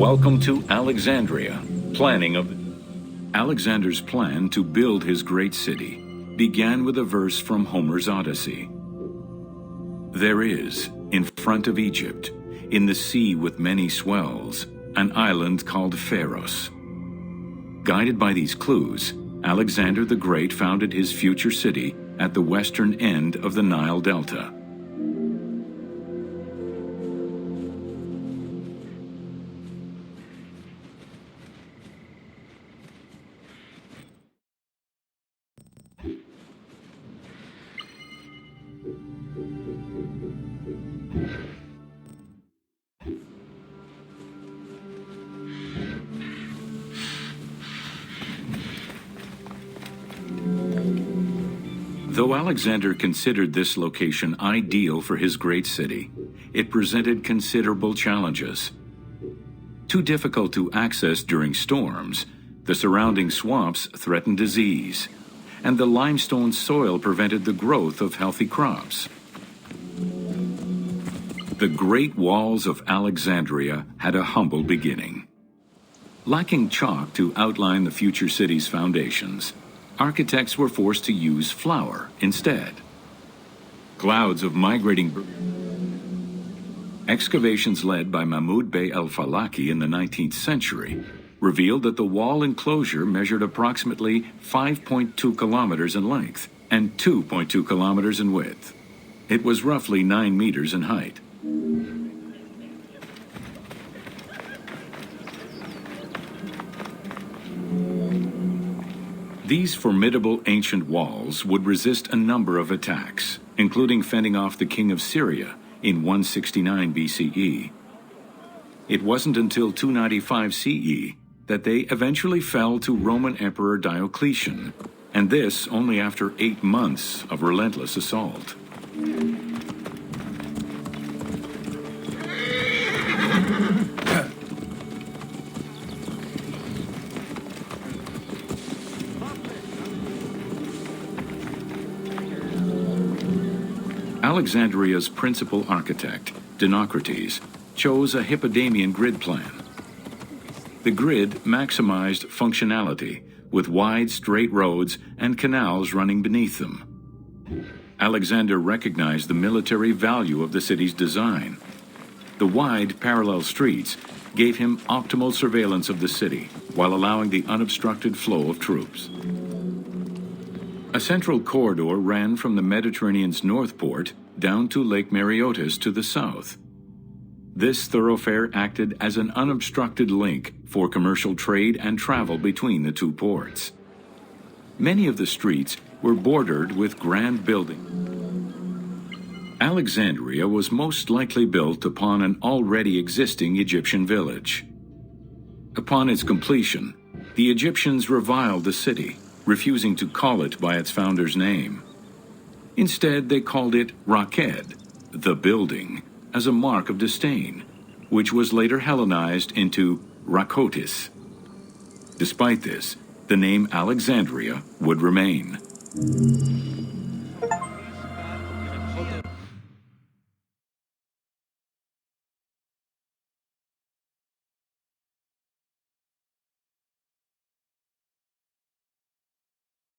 Welcome to Alexandria. Alexander's plan to build his great city began with a verse from Homer's Odyssey. There is, in front of Egypt, in the sea with many swells, an island called Pharos. Guided by these clues, Alexander the Great founded his future city at the western end of the Nile Delta. Though Alexander considered this location ideal for his great city, it presented considerable challenges. Too difficult to access during storms, the surrounding swamps threatened disease, and the limestone soil prevented the growth of healthy crops. The Great Walls of Alexandria had a humble beginning. Lacking chalk to outline the future city's foundations, architects were forced to use flour instead. Clouds of migrating excavations led by Mahmud Bey al-Falaki in the 19th century revealed that the wall enclosure measured approximately 5.2 kilometers in length and 2.2 kilometers in width. It was roughly 9 meters in height. These formidable ancient walls would resist a number of attacks, including fending off the king of Syria in 169 BCE. It wasn't until 295 CE that they eventually fell to Roman Emperor Diocletian, and this only after 8 months of relentless assault. Alexandria's principal architect, Dinocrates, chose a Hippodamian grid plan. The grid maximized functionality, with wide, straight roads and canals running beneath them. Alexander recognized the military value of the city's design. The wide, parallel streets gave him optimal surveillance of the city, while allowing the unobstructed flow of troops. A central corridor ran from the Mediterranean's north port down to Lake Mareotis to the south. This thoroughfare acted as an unobstructed link for commercial trade and travel between the two ports. Many of the streets were bordered with grand buildings. Alexandria was most likely built upon an already existing Egyptian village. Upon its completion, the Egyptians reviled the city, refusing to call it by its founder's name. Instead, they called it Raked, the building, as a mark of disdain, which was later Hellenized into Rakotis. Despite this, the name Alexandria would remain.